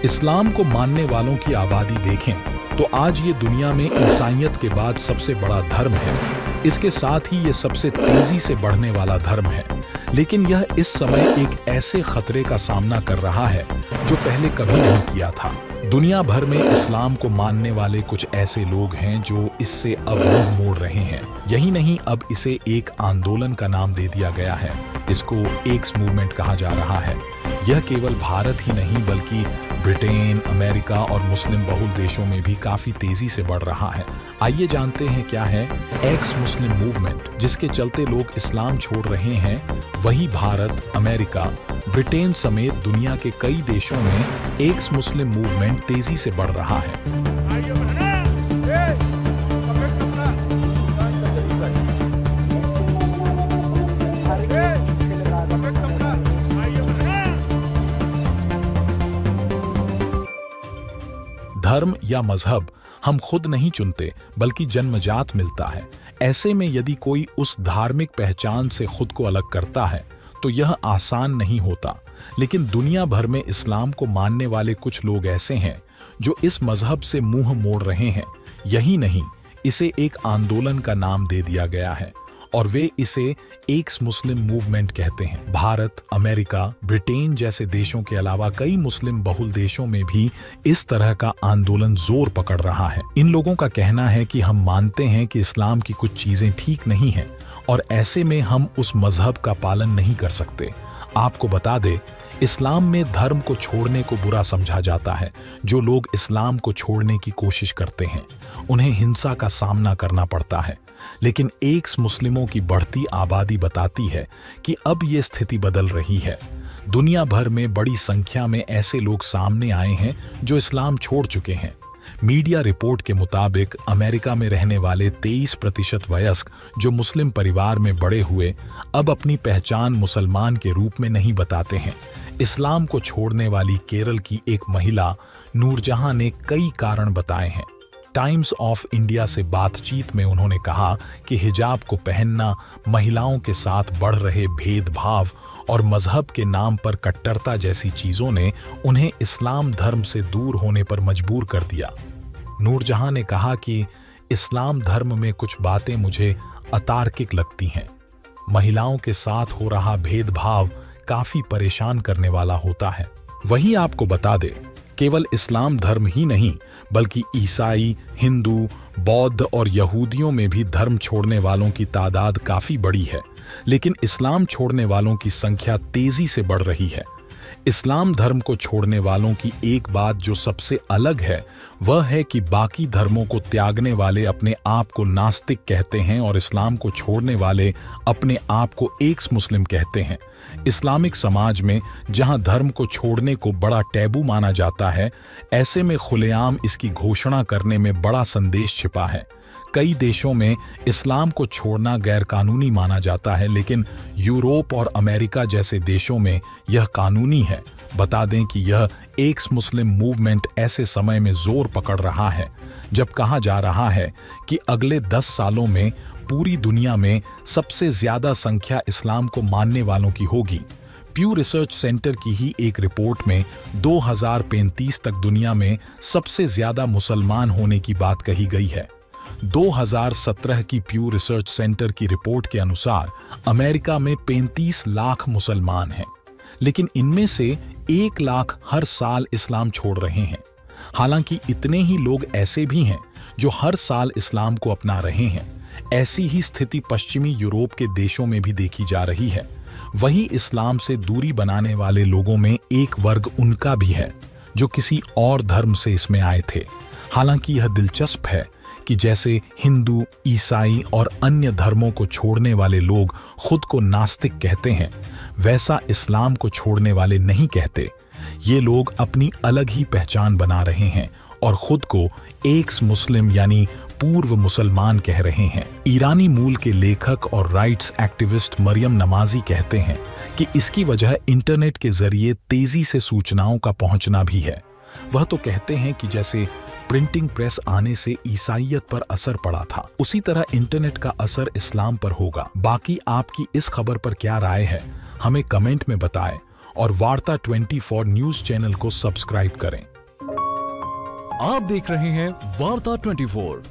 इस्लाम को मानने वालों की आबादी देखें तो आज ये दुनिया में ईसाइयत के बाद सबसे बड़ा धर्म है। इसके साथ ही ये सबसे तेजी से बढ़ने वाला धर्म है। लेकिन यह इस समय एक ऐसे खतरे का सामना कर रहा है जो पहले कभी नहीं किया था। दुनिया भर में इस्लाम को मानने वाले कुछ ऐसे लोग हैं जो इससे अब मुंह मोड़ रहे हैं। यही नहीं, अब इसे एक आंदोलन का नाम दे दिया गया है। इसको एक्स मूवमेंट कहा जा रहा है। यह केवल भारत ही नहीं बल्कि ब्रिटेन, अमेरिका और मुस्लिम बहुल देशों में भी काफी तेजी से बढ़ रहा है। आइए जानते हैं क्या है एक्स मुस्लिम मूवमेंट, जिसके चलते लोग इस्लाम छोड़ रहे हैं। वही भारत, अमेरिका, ब्रिटेन समेत दुनिया के कई देशों में एक्स मुस्लिम मूवमेंट तेजी से बढ़ रहा है। धर्म या मजहब हम खुद नहीं चुनते बल्कि जन्मजात मिलता है। ऐसे में यदि कोई उस धार्मिक पहचान से खुद को अलग करता है तो यह आसान नहीं होता। लेकिन दुनिया भर में इस्लाम को मानने वाले कुछ लोग ऐसे हैं जो इस मजहब से मुंह मोड़ रहे हैं। यही नहीं, इसे एक आंदोलन का नाम दे दिया गया है और वे इसे एक्स मुस्लिम मूवमेंट कहते हैं। भारत, अमेरिका, ब्रिटेन जैसे देशों के अलावा कई मुस्लिम बहुल देशों में भी इस तरह का आंदोलन जोर पकड़ रहा है। इन लोगों का कहना है कि हम मानते हैं कि इस्लाम की कुछ चीजें ठीक नहीं हैं और ऐसे में हम उस मजहब का पालन नहीं कर सकते। आपको बता दें, इस्लाम में धर्म को छोड़ने को बुरा समझा जाता है। जो लोग इस्लाम को छोड़ने की कोशिश करते हैं उन्हें हिंसा का सामना करना पड़ता है। लेकिन एक्स मुस्लिमों की बढ़ती आबादी बताती है कि अब ये स्थिति बदल रही है। दुनिया भर में बड़ी संख्या में ऐसे लोग सामने आए हैं जो इस्लाम छोड़ चुके हैं। मीडिया रिपोर्ट के मुताबिक अमेरिका में रहने वाले 23% वयस्क जो मुस्लिम परिवार में बड़े हुए अब अपनी पहचान मुसलमान के रूप में नहीं बताते हैं। इस्लाम को छोड़ने वाली केरल की एक महिला नूरजहां ने कई कारण बताए हैं। टाइम्स ऑफ इंडिया से बातचीत में उन्होंने कहा कि हिजाब को पहनना, महिलाओं के साथ बढ़ रहे भेदभाव और मजहब के नाम पर कट्टरता जैसी चीजों ने उन्हें इस्लाम धर्म से दूर होने पर मजबूर कर दिया। नूरजहां ने कहा कि इस्लाम धर्म में कुछ बातें मुझे अतार्किक लगती हैं। महिलाओं के साथ हो रहा भेदभाव काफी परेशान करने वाला होता है। वहीं आपको बता दे, केवल इस्लाम धर्म ही नहीं बल्कि ईसाई, हिंदू, बौद्ध और यहूदियों में भी धर्म छोड़ने वालों की तादाद काफी बड़ी है। लेकिन इस्लाम छोड़ने वालों की संख्या तेजी से बढ़ रही है। इस्लाम धर्म को छोड़ने वालों की एक बात जो सबसे अलग है वह है कि बाकी धर्मों को त्यागने वाले अपने आप को नास्तिक कहते हैं और इस्लाम को छोड़ने वाले अपने आप को एक्स मुस्लिम कहते हैं। इस्लामिक समाज में जहां धर्म को छोड़ने को बड़ा टैबू माना जाता है, ऐसे में खुलेआम इसकी घोषणा करने में बड़ा संदेश छिपा है। कई देशों में इस्लाम को छोड़ना गैरकानूनी माना जाता है, लेकिन यूरोप और अमेरिका जैसे देशों में यह कानूनी है। बता दें कि यह एक्स मुस्लिम मूवमेंट ऐसे समय में जोर पकड़ रहा है जब कहा जा रहा है कि अगले 10 सालों में पूरी दुनिया में सबसे ज्यादा संख्या इस्लाम को मानने वालों की होगी। प्यू रिसर्च सेंटर की ही एक रिपोर्ट में 2035 तक दुनिया में सबसे ज्यादा मुसलमान होने की बात कही गई है। 2017 की प्यू रिसर्च सेंटर की रिपोर्ट के अनुसार अमेरिका में 35 लाख मुसलमान हैं, लेकिन इनमें से 1 लाख हर साल इस्लाम छोड़ रहे हैं। हालांकि इतने ही लोग ऐसे भी हैं जो हर साल इस्लाम को अपना रहे हैं। ऐसी ही स्थिति पश्चिमी यूरोप के देशों में भी देखी जा रही है। वहीं इस्लाम से दूरी बनाने वाले लोगों में एक वर्ग उनका भी है जो किसी और धर्म से इसमें आए थे। हालांकि यह दिलचस्प है कि जैसे हिंदू, ईसाई और अन्य धर्मों को छोड़ने वाले लोग खुद को नास्तिक कहते हैं, वैसा इस्लाम को छोड़ने वाले नहीं कहते। ये लोग अपनी अलग ही पहचान बना रहे हैं और खुद को एक्स मुस्लिम यानी पूर्व मुसलमान कह रहे हैं। ईरानी मूल के लेखक और राइट्स एक्टिविस्ट मरियम नमाजी कहते हैं कि इसकी वजह इंटरनेट के जरिए तेजी से सूचनाओं का पहुंचना भी है। वह तो कहते हैं कि जैसे प्रिंटिंग प्रेस आने से ईसाइयत पर असर पड़ा था, उसी तरह इंटरनेट का असर इस्लाम पर होगा। बाकी आपकी इस खबर पर क्या राय है, हमें कमेंट में बताएं और वार्ता 24 न्यूज चैनल को सब्सक्राइब करें। आप देख रहे हैं वार्ता 24।